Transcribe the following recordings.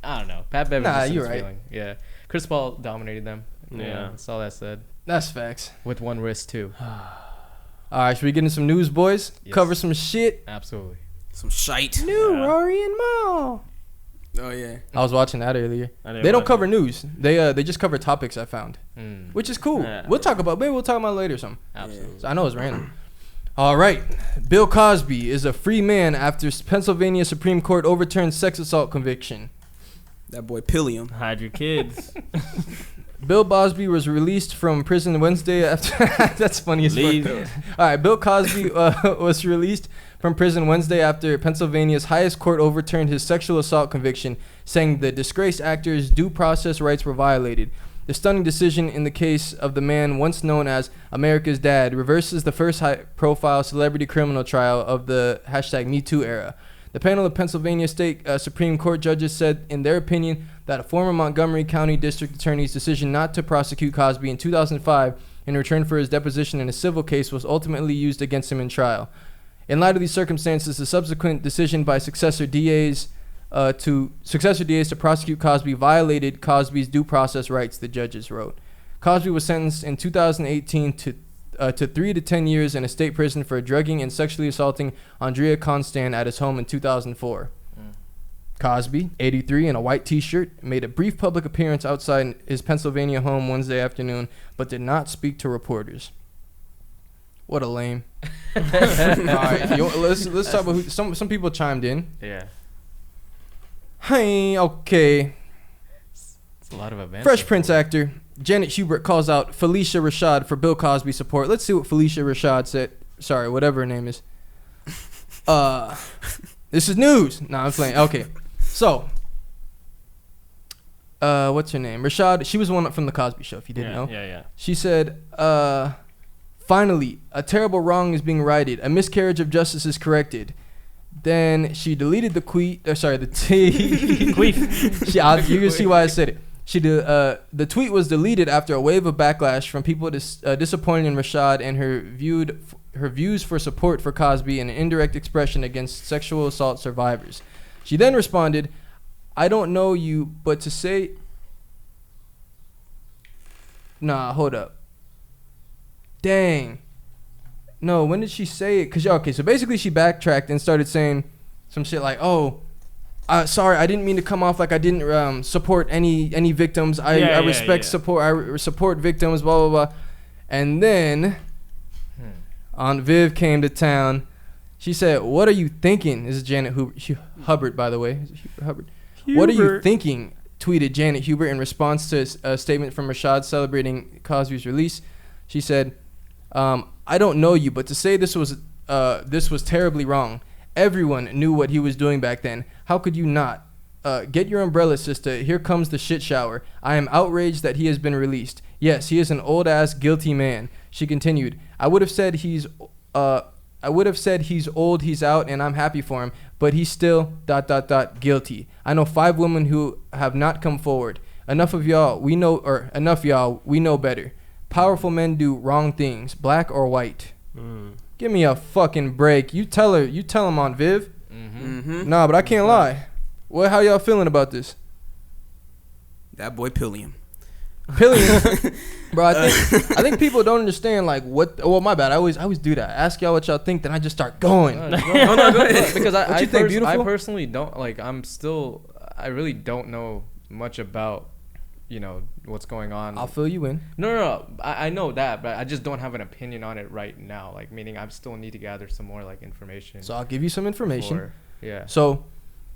I don't know. Pat Bev. Nah, you're right. Feeling. Yeah, Chris Paul dominated them. Yeah, that's all that said. That's facts. With one wrist too. All right, should we get into some news, boys? Yes. Cover some shit. Absolutely. Some shite. New Rory and Maul. Oh yeah. I was watching that earlier. They don't cover news. They just cover topics I found, which is cool. Yeah. We'll talk about it later or something. Absolutely. So I know it's random. All right. Bill Cosby is a free man after Pennsylvania Supreme Court overturned sex assault conviction. That boy Pillium. Hide your kids. Bill Cosby was released from prison Wednesday after. That's funny as fuck. All right. Bill Cosby was released from prison Wednesday after Pennsylvania's highest court overturned his sexual assault conviction, saying the disgraced actor's due process rights were violated. The stunning decision in the case of the man once known as America's Dad reverses the first high-profile celebrity criminal trial of the #MeToo era. The panel of Pennsylvania State Supreme Court judges said in their opinion that a former Montgomery County District Attorney's decision not to prosecute Cosby in 2005 in return for his deposition in a civil case was ultimately used against him in trial. In light of these circumstances, the subsequent decision by successor DAs to prosecute Cosby violated Cosby's due process rights, the judges wrote. Cosby was sentenced in 2018 to 3 to 10 years in a state prison for drugging and sexually assaulting Andrea Constant at his home in 2004. Cosby, 83, in a white t-shirt, made a brief public appearance outside his Pennsylvania home Wednesday afternoon, but did not speak to reporters. What a lame. All right, let's talk about who some people chimed in. Yeah. Hey, okay. It's a lot of events. Fresh Prince actor Janet Hubert calls out Felicia Rashad for Bill Cosby support. Let's see what Felicia Rashad said. Sorry, whatever her name is. This is news. Nah, I'm playing. Okay. So, what's her name? Rashad. She was one from the Cosby Show, if you didn't know. Yeah. She said, finally, a terrible wrong is being righted. A miscarriage of justice is corrected. Then she deleted the tweet. The tweet. You can see why I said it. The tweet was deleted after a wave of backlash from people disappointed in Rashad and her views for support for Cosby and an indirect expression against sexual assault survivors. She then responded, "I don't know you, but to say..." Nah, hold up. Dang. No, when did she say it? So basically she backtracked and started saying some shit like, sorry, I didn't mean to come off like I didn't support any victims. I respect support. I support victims, blah, blah, blah. And then Aunt Viv came to town. She said, "What are you thinking?" This is Janet Hubbard, by the way. Hubbard. "What are you thinking?" tweeted Janet Hubert in response to a statement from Rashad celebrating Cosby's release. She said, "I don't know you, but to say this was terribly wrong. Everyone knew what he was doing back then. How could you not? Get your umbrella, sister. Here comes the shit shower. I am outraged that he has been released. Yes, he is an old-ass guilty man." She continued, I would have said he's old, he's out, and I'm happy for him, but he's still ... guilty. I know 5 women who have not come forward. Enough y'all, we know better. Powerful men do wrong things, black or white." Give me a fucking break. You tell him, Aunt Viv. Nah, but I can't lie. How y'all feeling about this? That boy Pillium. Bro, I think people don't understand like what. Well, my bad. I always do that. Ask y'all what y'all think, then I just start going. No, go ahead. Because I beautiful? personally don't like. I really don't know much about, what's going on. I'll fill you in. No. I know that, but I just don't have an opinion on it right now. Like, meaning I still need to gather some more like information. So I'll give you some information. Yeah. So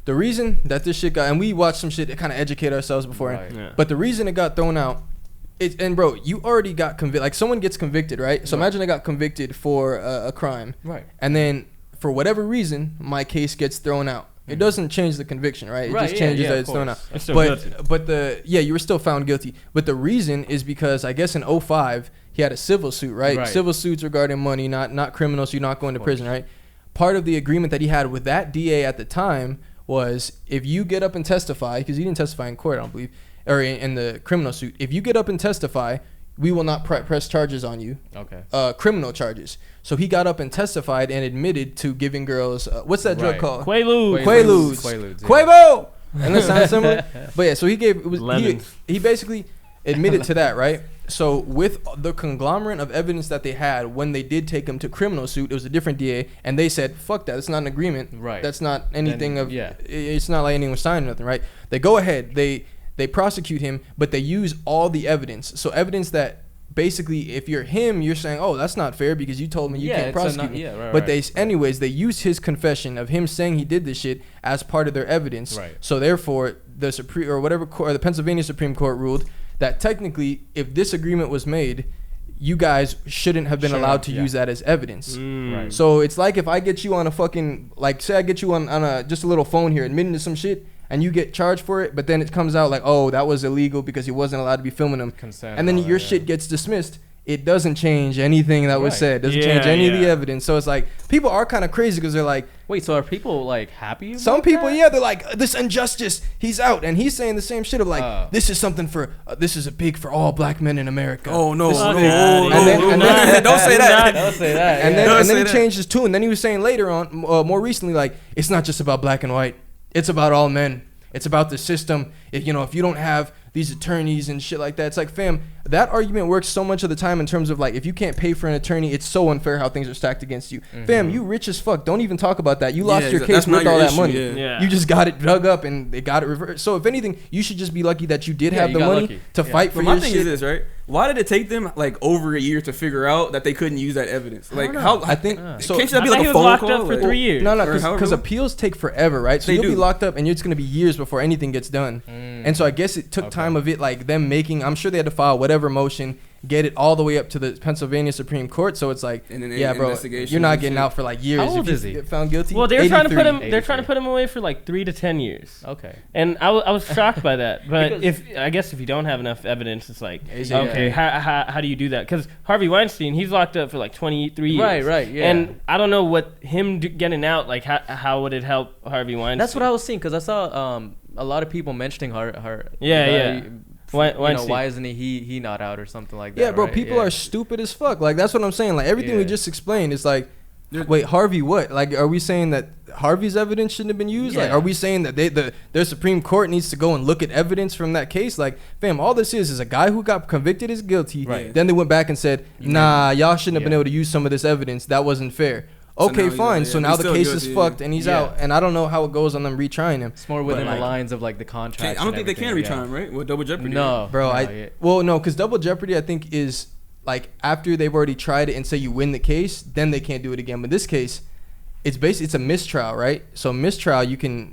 the reason that this shit got, and we watched some shit to kind of educate ourselves beforehand. Right. Yeah. But the reason it got thrown out, and bro, you already got convicted. Like someone gets convicted, right? So imagine I got convicted for a crime. Right. And then for whatever reason, my case gets thrown out. It doesn't change the conviction, right? It just changes that it's thrown out. You were still found guilty. But the reason is because I guess in 2005 he had a civil suit, right? Civil suits regarding money, not criminal, so you're not going to prison, right? Part of the agreement that he had with that DA at the time was if you get up and testify, because he didn't testify in court, I don't believe, or in the criminal suit. If you get up and testify, we will not press charges on you. Okay. Criminal charges. So he got up and testified and admitted to giving girls, what's that drug called? Quaaludes. Quaaludes. Quaaludes, yeah. Quavo! And that sounds similar. But yeah, so Lemons. he basically admitted to that, right? So with the conglomerate of evidence that they had when they did take him to criminal suit, it was a different DA, and they said, "Fuck that! It's not an agreement. Right. That's not anything Then, of. yeah. It's not like anyone was signing nothing, right? They go ahead. They prosecute him, but they use all the evidence. So evidence that basically, if you're him, you're saying, "Oh, that's not fair because you told me you can't prosecute me." But anyways, they use his confession of him saying he did this shit as part of their evidence. Right. So therefore, the Supreme or whatever court, or the Pennsylvania Supreme Court ruled that technically, if this agreement was made, you guys shouldn't have been allowed to use that as evidence. Right. So it's like if I get you on a fucking, like, say I get you on a just a little phone here admitting to some shit, and you get charged for it, but then it comes out like, oh, that was illegal because he wasn't allowed to be filming them. Consent and then all your that, shit gets dismissed. It doesn't change anything that was Right. said. Doesn't change any of the evidence. So it's like, people are kind of crazy because they're like, wait, so are people like happy? some about people, that? yeah, they're like, this injustice, he's out. And he's saying the same shit of like, this is something for, this is a big for all black men in America. Oh, no. This is No, big. no, And then- no, and no, then- don't say that. Don't say that. And yeah. then, Don't and then say he that. changed his tune. Then he was saying later on, more recently, like, it's not just about black and white. It's about all men. It's about the system. If you don't have these attorneys and shit like that, it's like, fam, that argument works so much of the time in terms of like, if you can't pay for an attorney, it's so unfair how things are stacked against you. Fam, you rich as fuck. Don't even talk about that. You lost your case with all that money. Yeah. You just got it dug up and they got it reversed. So if anything, you should just be lucky that you did have you the got money lucky. to fight for But my your thing shit. is this, right? Why did it take them like over a year to figure out that they couldn't use that evidence? Like how? I think so. Can't that be I like thought he a was phone locked call? up for Like- 3 years. No, Or however because long? appeals take forever, right? So They you'll be do. locked up and it's going to be years before anything gets done. And so I guess it took time of it, like them making, I'm sure they had to file whatever motion, get it all the way up to the Pennsylvania Supreme Court. So it's like, And then yeah, bro, investigations you're not and getting shit. out for like years How old if is you he? get found guilty. Well, they're trying to put 83. him. They're trying to put him away for like 3 to 10 years. Okay. And I was shocked by that. But Because- I guess if you don't have enough evidence, it's like, Yeah. okay, how do you do that? Because Harvey Weinstein, he's locked up for like 23 years. Right, yeah. And I don't know what him getting out, like how would it help Harvey Weinstein? That's what I was seeing because I saw a lot of people mentioning her. Yeah. Weinstein. Why isn't he not out or something like that? Yeah, bro, right? people are stupid as fuck. Like, that's what I'm saying. Like, everything we Yeah. just explained is like, wait, Harvey what? Like, are we saying that Harvey's evidence shouldn't have been used? Like, Yeah. are we saying that their Supreme Court needs to go and look at evidence from that case? Like, fam, all this is a guy who got convicted is guilty. Right. Then they went back and said, nah, y'all shouldn't have been Yeah. able to use some of this evidence. That wasn't fair. So Okay, now he's fine. like, So yeah, now he's the still case guilty, is fucked yeah. and he's Yeah. out. And I don't know how it goes on them retrying him. It's more within But, the like, lines of like the contract. I don't think they can retry him, right? With double jeopardy. No, Bro, no, no, because double jeopardy, I think, is like after they've already tried it and say you win the case, then they can't do it again. But this case, it's a mistrial, right? So mistrial,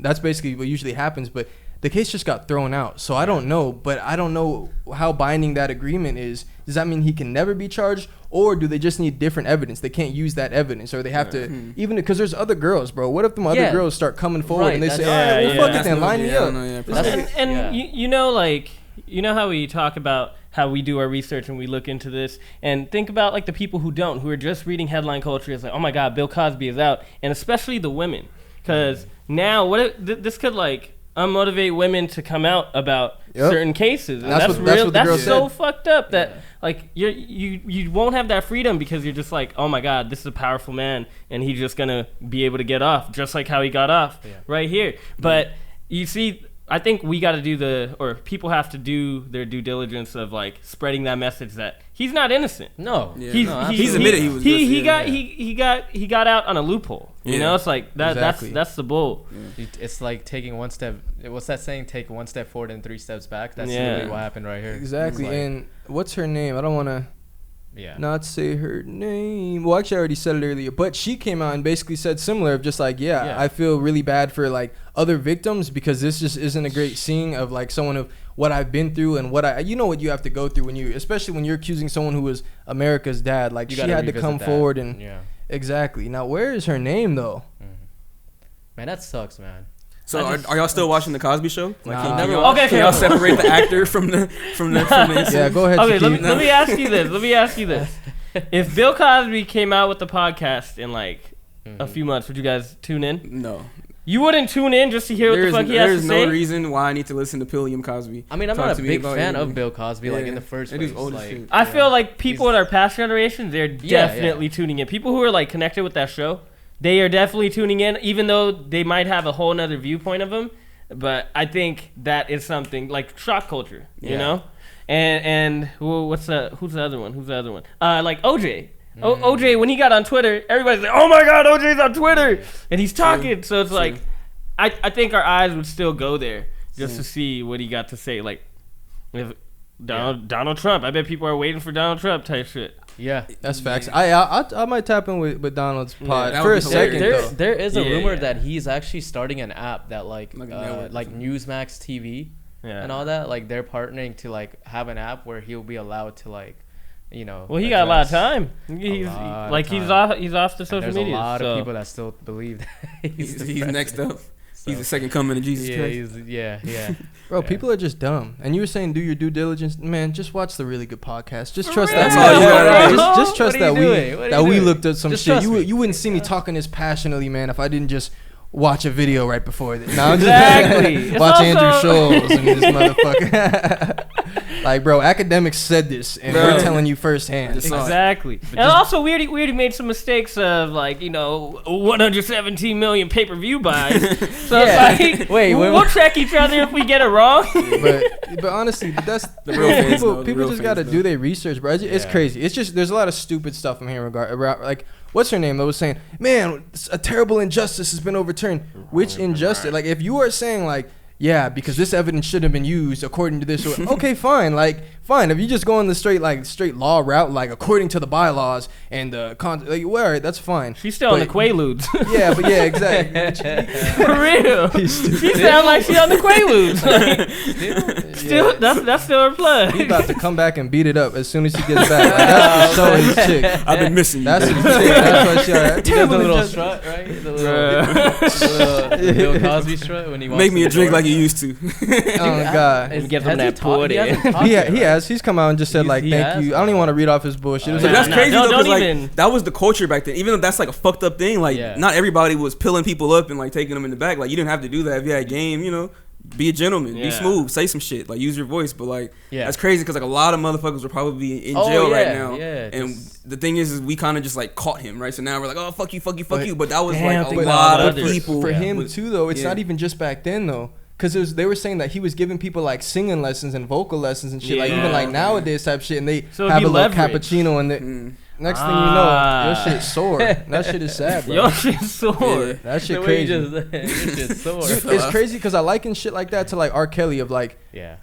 that's basically what usually happens. But the case just got thrown out. So I don't know, but I don't know how binding that agreement is. Does that mean he can never be charged, or do they just need different evidence? They can't use that evidence, or they have to even because there's other girls, bro. What if them other Yeah. girls start coming forward Right, and they say, that's- all right, well, Yeah, fuck yeah. it then, line me up. And Yeah. you know, like, you know how we talk about how we do our research and we look into this, and think about like the people who are just reading headline culture. It's like, oh my God, Bill Cosby is out, and especially the women, because now this could like unmotivate women to come out about certain cases, and That's what the girl that's so said. fucked up that like you won't have that freedom because you're just like, oh my God, this is a powerful man, and he's just gonna be able to get off just like how he got off right here. But you see, I think we got to people have to do their due diligence of like spreading that message that he's not innocent. No, Yeah. He's admitted he was guilty, he got out on a loophole. You Yeah. know, it's like that. Exactly. That's the bull. It's like taking one step. What's that saying? Take one step forward and 3 steps back. That's Yeah. really what happened right here. Exactly. It's like- And what's her name? I don't want to yeah. not say her name. Well, actually, I already said it earlier, but she came out and basically said similar of just like, Yeah. I feel really bad for like other victims because this just isn't a great scene of like someone of what I've been through and what what you have to go through especially when you're accusing someone who was America's dad. Like You she gotta had to revisit come that. forward and Yeah. exactly. Now, where is her name though? Man, that sucks, man. So are y'all still watching the Cosby Show? Like, Nah. can Never y'all, Okay, can y'all separate the actor from the Yeah, go ahead. Okay, Shaquille. let me ask you this. If Bill Cosby came out with the podcast in like a few months, would you guys tune in? No. You wouldn't tune in just to hear what the fuck he has There's to no say? reason why I need to listen to Pilliam Cosby. I mean, I'm Talk not a to me big about fan anything. of Bill Cosby, like in the first It place. is old as like, shit. I feel like people in our past generations, they're Yeah, definitely tuning in. People who are like connected with that show, they are definitely tuning in, even though they might have a whole nother viewpoint of him. But I think that is something like shock culture, you know? And who's the other one? Like OJ. OJ, when he got on Twitter, everybody's like, oh my God, OJ's on Twitter. And he's talking. So it's like, I think our eyes would still go there just to see what he got to say. Like, if Donald Trump, I bet people are waiting for Donald Trump type shit. Yeah, that's facts. I might tap in with Donald's pod for a second. There is a rumor that he's actually starting an app that like Newsmax TV and all that. Like they're partnering to like have an app where he'll be allowed to like, you know. Well, he got a lot of time. He's off the social media. There's a lot of people that still believe that he's next up. So, he's the second coming of Jesus Christ. Yeah. Bro, people are just dumb. And you were saying do your due diligence. Man, just watch the really good podcast. Just trust just trust that we looked at some shit. You wouldn't see me talking this passionately, man, if I didn't just watch a video right before this. No, exactly. Watch Andrew Scholes and this motherfucker. Like, bro, academics said this, and we're telling you firsthand. Exactly. And also, we already made some mistakes of, like, 117 million pay-per-view buys. So it's like, we'll check each other if we get it wrong. But honestly, that's the real people just got to do their research, bro. It's crazy. It's just, there's a lot of stupid stuff I'm hearing about, like, what's her name that was saying, man, a terrible injustice has been overturned. Which injustice? Like, if you are saying, like, yeah, because this evidence should have been used according to this. Okay, fine. Like, fine. If you just go on the straight law route, like according to the bylaws and the all right, that's fine. She's still on the Quaaludes. Exactly. For real. She sounds like she's on the Quaaludes. Still, that's still her plug. He's about to come back and beat it up as soon as he gets back. Like, that's for his chick. I've been missing you. That's his chick. That's what she he does the little strut, right? The Bill Cosby strut when he walks. Make me a drink like you used to. Oh my God. And get from that party. He has. He's come out and just said thank you. I don't even want to read off his bullshit. It was that's crazy though, because like that was the culture back then. Even though that's like a fucked up thing, like not everybody was pilling people up and like taking them in the back. Like you didn't have to do that if you had game. Be a gentleman, be smooth, say some shit, like use your voice. But like that's crazy because like a lot of motherfuckers will probably be in jail right now. Yeah, and the thing is we kind of just like caught him, right? So now we're like, oh fuck you. But that was like a lot of people. For him too, though, it's not even just back then though. Because they were saying that he was giving people like singing lessons and vocal lessons and shit, like even like nowadays type shit, and they have a little cappuccino and next thing you know, your shit's sore. That shit is sad, bro. Your shit's sore. That shit crazy. Your shit's sore. It's crazy because I liken shit like that to like R. Kelly of like,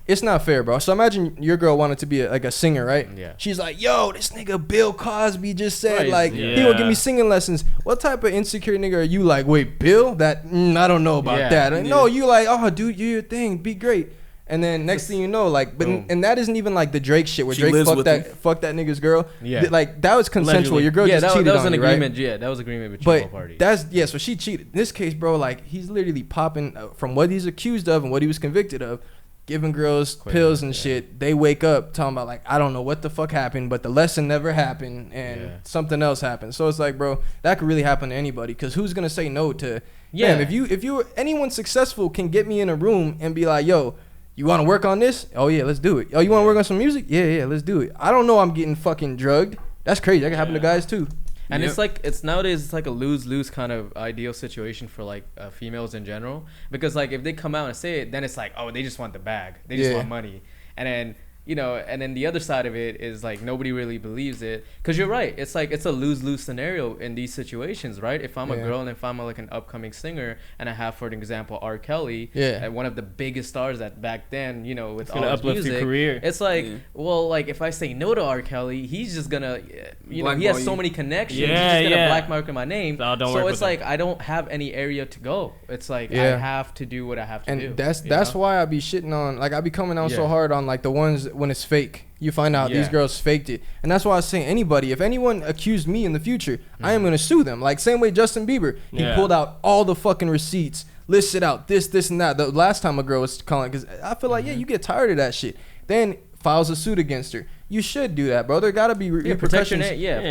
it's not fair, bro. So imagine your girl wanted to be a singer, right? Yeah. She's like, yo, this nigga Bill Cosby just said he will give me singing lessons. What type of insecure nigga are you? Like, wait, Bill? That I don't know about that. No, you like, oh, dude, you your thing, be great. And then next thing you know, like, and that isn't even like the Drake shit where Drake fucked that nigga's girl. Yeah, like that was consensual. Allegedly. Your girl just cheated on you, right? That was an agreement. Yeah, that was agreement between both parties. So she cheated. In this case, bro, like he's literally popping from what he's accused of and what he was convicted of, giving girls pills and shit. They wake up talking about like, I don't know what the fuck happened, but the lesson never happened and something else happened. So it's like, bro, that could really happen to anybody because who's gonna say no to? Yeah, if you anyone successful can get me in a room and be like, yo, you want to work on this? Oh, yeah, let's do it. Oh, you want to work on some music? Yeah, let's do it. I don't know I'm getting fucking drugged. That's crazy. That can happen to guys, too. And it's like, nowadays, it's like a lose-lose kind of ideal situation for, like, females in general. Because, like, if they come out and say it, then it's like, oh, they just want the bag. They just want money. And then, and then the other side of it is, like, nobody really believes it. Because you're right. It's like, it's a lose-lose scenario in these situations, right? If I'm a girl and if I'm like an upcoming singer and I have, for an example, R. Kelly, one of the biggest stars that back then, with all his music, your career. It's like, well, like, if I say no to R. Kelly, he's just gonna, he has so many connections. He's just gonna black market my name. So it's like, I don't have any area to go. It's like, I have to do what I have to do. And that's why I be shitting on, like, I be coming out so hard on, like, the ones when it's fake. You find out these girls faked it. And that's why I say if anyone accused me in the future, I am going to sue them. Like same way Justin Bieber, he pulled out all the fucking receipts, listed out this and that. The last time a girl was calling, because I feel like, you get tired of that shit. Then files a suit against her. you should do that, bro. There gotta be repercussions.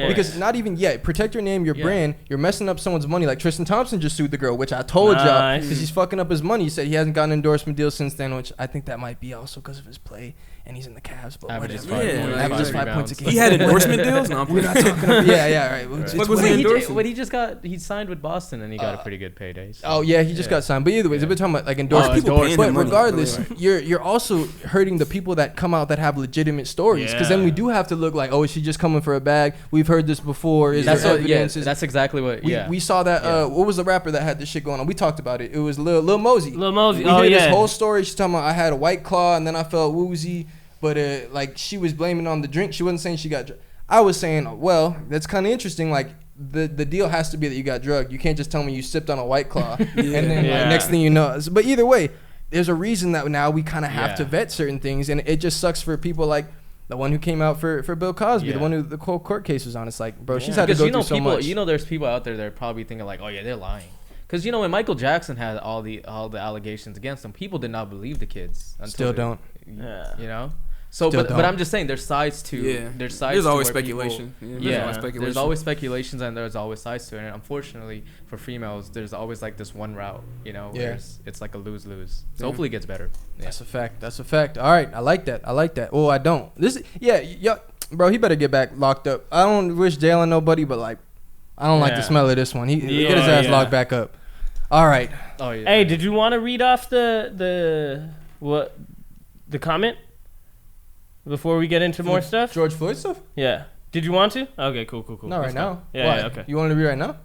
Because not even yet. Protect your name, your brand. You're messing up someone's money. Like Tristan Thompson just sued the girl, which I told y'all, because he's fucking up his money. He said he hasn't gotten an endorsement deal since then, which I think that might be also because of his play. And he's in the Cavs, but averages averages 5 points a game. He had endorsement deals. No, we're not talking about. Right. What was he endorsing? He signed with Boston and he got a pretty good payday. So. Oh yeah, he just got signed. But either way, we're talking about like endorsements. But regardless, you're also hurting the people that come out that have legitimate stories. Because then we do have to look like, oh, is she just coming for a bag? We've heard this before. Is there evidence? That's exactly what. We saw that. What was the rapper that had this shit going on? We talked about it. It was Lil Mosey. Lil Mosey. We hear this whole story. She's talking about I had a White Claw and then I felt woozy. But like she was blaming on the drink. She wasn't saying she got drugged. I was saying, well, that's kind of interesting. Like the deal has to be that you got drugged. You can't just tell me you sipped on a White Claw and then like, next thing you know. But either way, there's a reason that now we kind of have to vet certain things, and it just sucks for people like the one who came out for Bill Cosby, the one who the whole court case was on. It's like, bro, she's had to go through so much. You know, there's people out there that are probably thinking like, oh yeah, they're lying. Because you know when Michael Jackson had all the allegations against him, people did not believe the kids. Still don't. You know. So, but I'm just saying, there's sides to there's always speculation. There's always speculations and there's always sides to it. And unfortunately, for females, there's always like this one route, you know, where it's like a lose-lose. So hopefully it gets better. Yeah. That's a fact. All right, I like that. Oh, I don't. Bro, he better get back locked up. I don't wish jail on nobody, but like, I don't like the smell of this one. He get his ass locked back up. All right. Oh yeah. Hey, did you want to read off the comment? Before we get into more stuff? George Floyd stuff? Yeah. Did you want to? Okay, cool. Not right now. Yeah, okay. You wanted to be right now?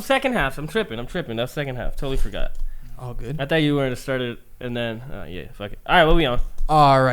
Second half. I'm tripping. That's second half. Totally forgot. All good. I thought you were to start it and then, fuck it. All right, what we on? All right.